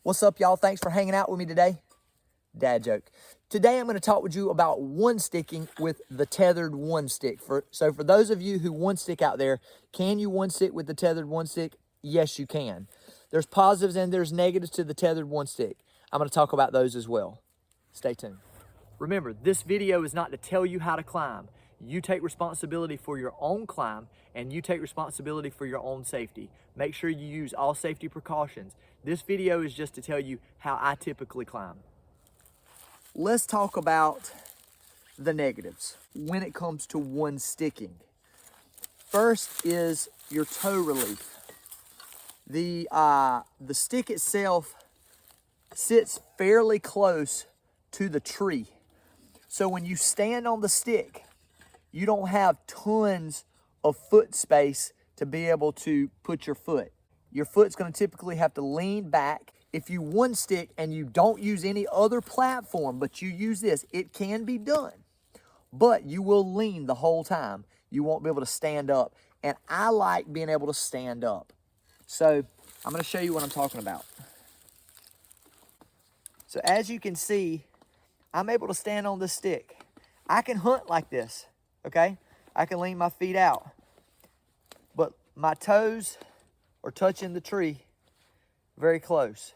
What's up, y'all? Thanks for hanging out with me today. Dad joke. Today, I'm going to talk with you about one sticking with the Tethrd one stick. So for those of you who one stick out there, can you one stick with the Tethrd one stick? Yes, you can. There's positives and there's negatives to the Tethrd one stick. I'm going to talk about those as well. Stay tuned. Remember, this video is not to tell you how to climb. You take responsibility for your own climb and you take responsibility for your own safety. Make sure you use all safety precautions. This video is just to tell you how I typically climb. Let's talk about the negatives when it comes to one sticking. First is your toe relief. The stick itself sits fairly close to the tree. So when you stand on the stick, you don't have tons of foot space to be able to put your foot. Your foot's going to typically have to lean back. If you one stick and you don't use any other platform, but you use this, it can be done. But you will lean the whole time. You won't be able to stand up. And I like being able to stand up. So I'm going to show you what I'm talking about. So as you can see, I'm able to stand on this stick. I can hunt like this, okay? I can lean my feet out. But my toes are touching the tree very close.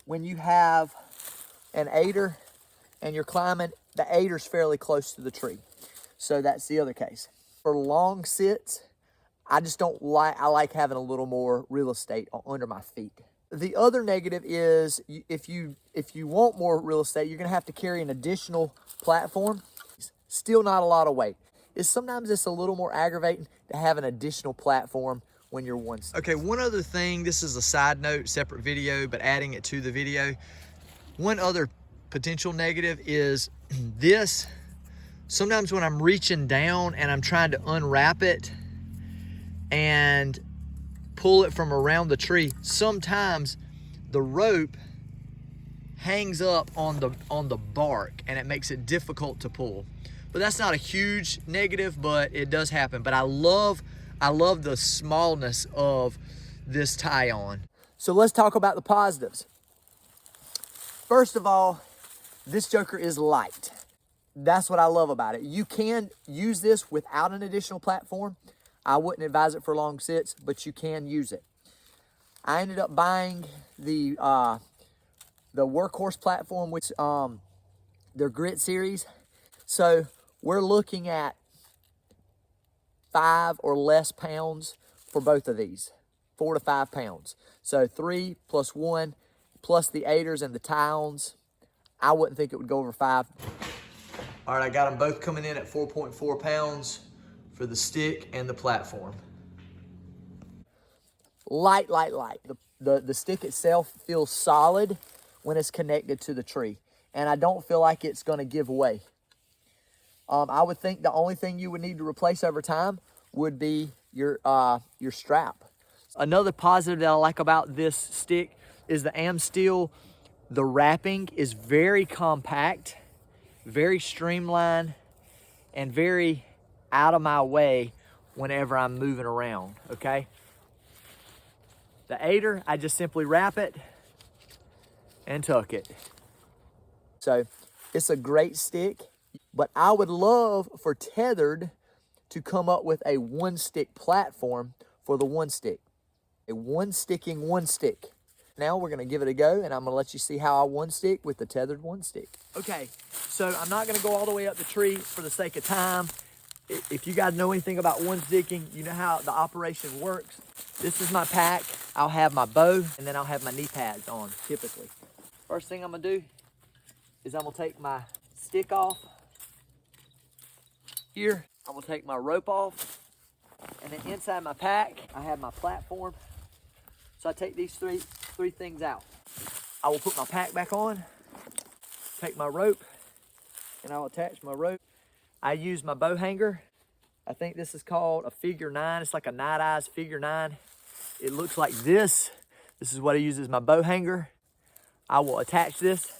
When you have an aider and you're climbing, the aider's fairly close to the tree. So that's the other case. For long sits, I like having a little more real estate under my feet. The other negative is if you want more real estate, you're gonna have to carry an additional platform. Still not a lot of weight. Sometimes it's a little more aggravating to have an additional platform when you're one stick. Okay, one other thing, this is a side note, separate video, but adding it to the video. One other potential negative is this. Sometimes when I'm reaching down and I'm trying to unwrap it and pull it from around the tree, sometimes the rope hangs up on the bark and it makes it difficult to pull. But that's not a huge negative, but it does happen. But I love the smallness of this tie-on. So let's talk about the positives. First of all, this joker is light. That's what I love about it. You can use this without an additional platform. I wouldn't advise it for long sits, but you can use it. I ended up buying the Workhorse platform, which their Grit series. So we're looking at 5 or less pounds for both of these, 4 to 5 pounds. So 3 plus 1 plus the aiders and the tie-ons. I wouldn't think it would go over 5. All right, I got them both coming in at 4.4 pounds for the stick and the platform. Light. The stick itself feels solid when it's connected to the tree. And I don't feel like it's gonna give way. I would think the only thing you would need to replace over time would be your strap. Another positive that I like about this stick is the Amsteel. The wrapping is very compact, very streamlined, and very out of my way whenever I'm moving around, okay? The aider, I just simply wrap it and tuck it. So it's a great stick. But I would love for Tethrd to come up with a one stick platform for the one stick. A one stick. Now we're gonna give it a go and I'm gonna let you see how I one stick with the Tethrd one stick. Okay, so I'm not gonna go all the way up the tree for the sake of time. If you guys know anything about one sticking, you know how the operation works. This is my pack. I'll have my bow and then I'll have my knee pads on typically. First thing I'm gonna do is I'm gonna take my stick off. Here, I'm gonna take my rope off, and then inside my pack, I have my platform. So I take these three things out. I will put my pack back on, take my rope, and I'll attach my rope. I use my bow hanger. I think this is called a figure 9. It's like a night eyes figure 9. It looks like this. This is what I use as my bow hanger. I will attach this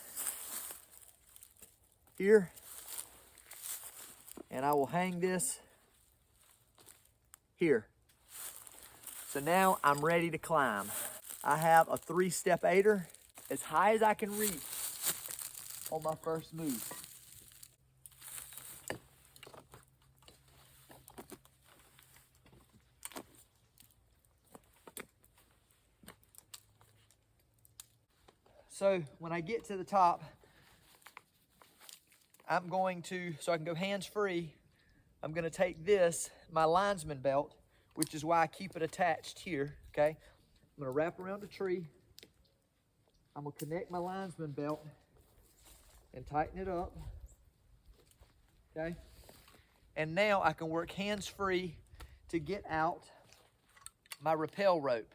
here. And I will hang this here. So now I'm ready to climb. I have a 3-step aider as high as I can reach on my first move. So when I get to the top, I'm going to, so I can go hands-free, I'm going to take this, my linesman belt, which is why I keep it attached here, okay? I'm going to wrap around the tree. I'm going to connect my linesman belt and tighten it up, okay? And now I can work hands-free to get out my rappel rope.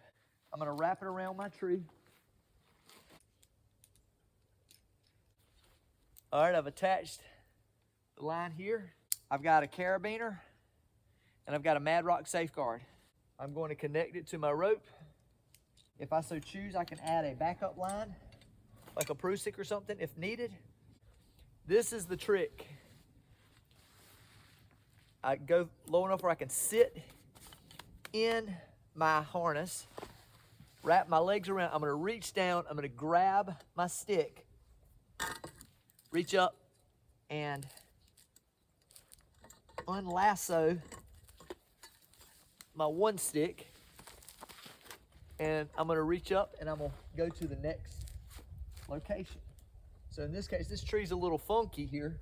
I'm going to wrap it around my tree. All right, I've attached the line here. I've got a carabiner and I've got a Mad Rock safeguard. I'm going to connect it to my rope. If I so choose, I can add a backup line, like a Prusik or something if needed. This is the trick. I go low enough where I can sit in my harness, wrap my legs around. I'm going to reach down. I'm going to grab my stick, reach up, and unlasso my one stick. And I'm going to reach up and I'm going to go to the next location. So in this case, this tree's a little funky here.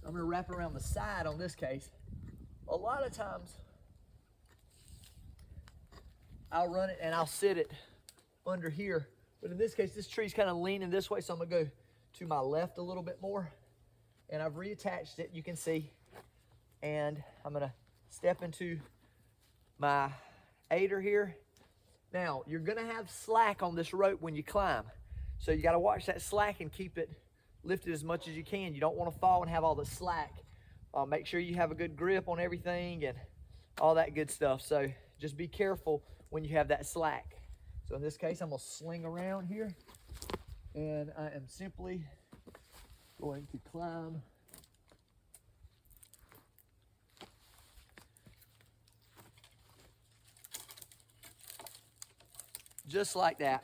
I'm going to wrap around the side on this case. A lot of times, I'll run it and I'll sit it under here. But in this case, this tree's kind of leaning this way, so I'm going to go to my left a little bit more. And I've reattached it, you can see. And I'm going to step into my aider here. Now, you're going to have slack on this rope when you climb. So you got to watch that slack and keep it lifted as much as you can. You don't want to fall and have all the slack. Make sure you have a good grip on everything and all that good stuff. So just be careful when you have that slack. So in this case, I'm going to sling around here. And I am simply going to climb just like that.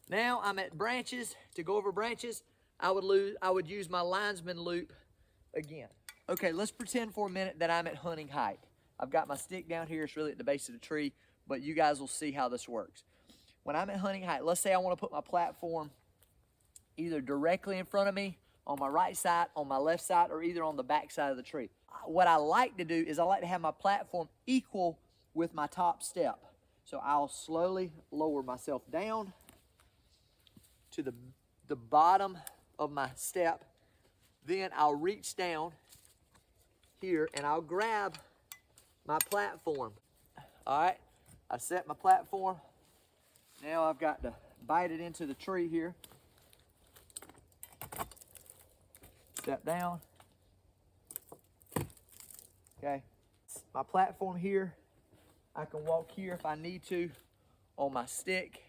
Now I'm at branches. To go over branches, I would use my linesman loop again. Okay, let's pretend for a minute that I'm at hunting height. I've got my stick down here. It's really at the base of the tree, but you guys will see how this works. When I'm at hunting height, let's say I want to put my platform either directly in front of me, on my right side, on my left side, or either on the back side of the tree. What I like to do is I like to have my platform equal with my top step. So I'll slowly lower myself down to the bottom of my step. Then I'll reach down here and I'll grab my platform. All right, I set my platform. Now I've got to bite it into the tree here. Step down. Okay, my platform here. I can walk here if I need to on my stick,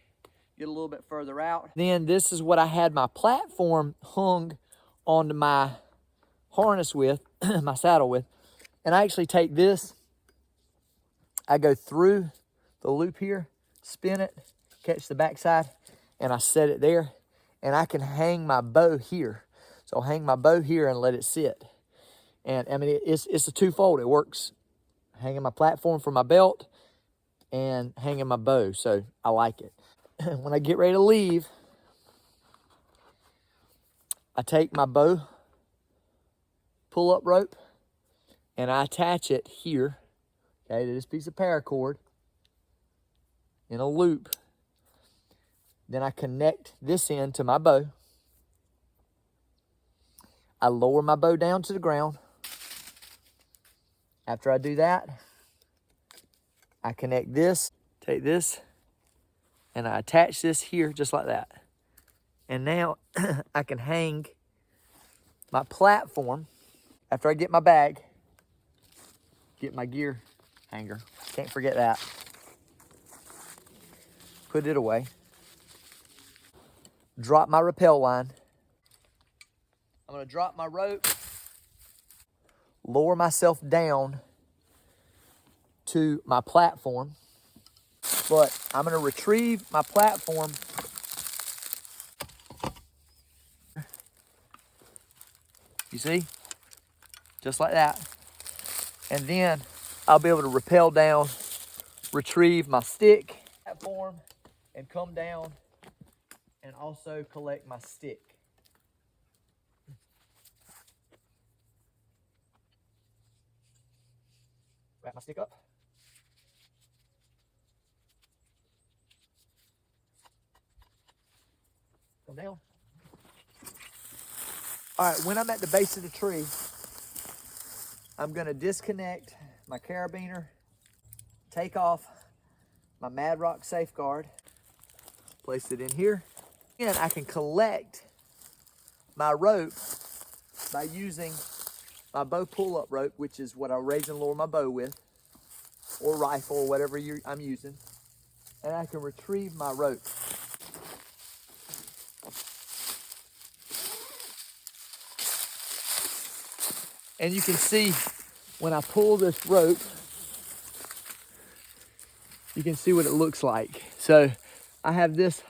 get a little bit further out. Then this is what I had my platform hung onto my harness with, my saddle with. And I actually take this, I go through the loop here, spin it, catch the backside, and I set it there. And I can hang my bow here. So I'll hang my bow here and let it sit. And I mean, it's a twofold. It works hanging my platform for my belt and hanging my bow. So I like it. When I get ready to leave, I take my bow pull-up rope and I attach it here, okay, to this piece of paracord in a loop. Then I connect this end to my bow. I lower my bow down to the ground. After I do that, I connect this, take this, and I attach this here just like that. And now I can hang my platform. After I get my bag, get my gear hanger. Can't forget that. Put it away. Drop my rappel line. I'm going to drop my rope, lower myself down to my platform. But I'm going to retrieve my platform. You see? Just like that. And then I'll be able to rappel down, retrieve my stick platform, and come down and also collect my stick. Wrap my stick up. Come down. All right, when I'm at the base of the tree, I'm gonna disconnect my carabiner, take off my Mad Rock Safeguard, place it in here, and I can collect my rope by using my bow pull-up rope, which is what I raise and lower my bow with, or rifle, or whatever I'm using, and I can retrieve my rope. And you can see when I pull this rope, you can see what it looks like. So I have this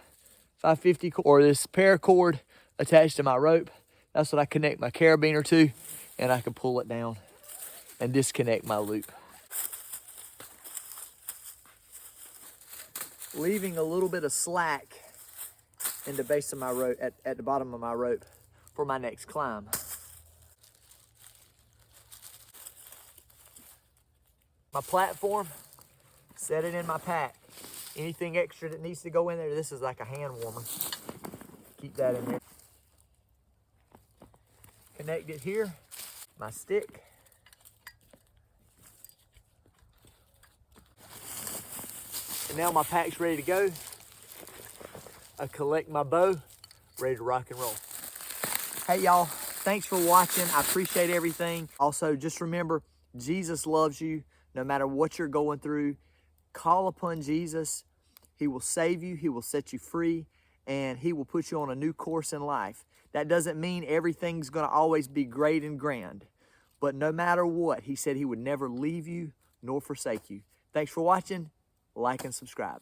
550 or this paracord attached to my rope. That's what I connect my carabiner to, and I can pull it down and disconnect my loop, leaving a little bit of slack in the base of my rope, at the bottom of my rope for my next climb. My platform, set it in my pack. Anything extra that needs to go in there, this is like a hand warmer. Keep that in there. Connect it here, my stick. And now my pack's ready to go. I collect my bow, ready to rock and roll. Hey y'all, thanks for watching. I appreciate everything. Also, just remember, Jesus loves you. No matter what you're going through, call upon Jesus. He will save you. He will set you free. And he will put you on a new course in life. That doesn't mean everything's going to always be great and grand. But no matter what, he said he would never leave you nor forsake you. Thanks for watching. Like and subscribe.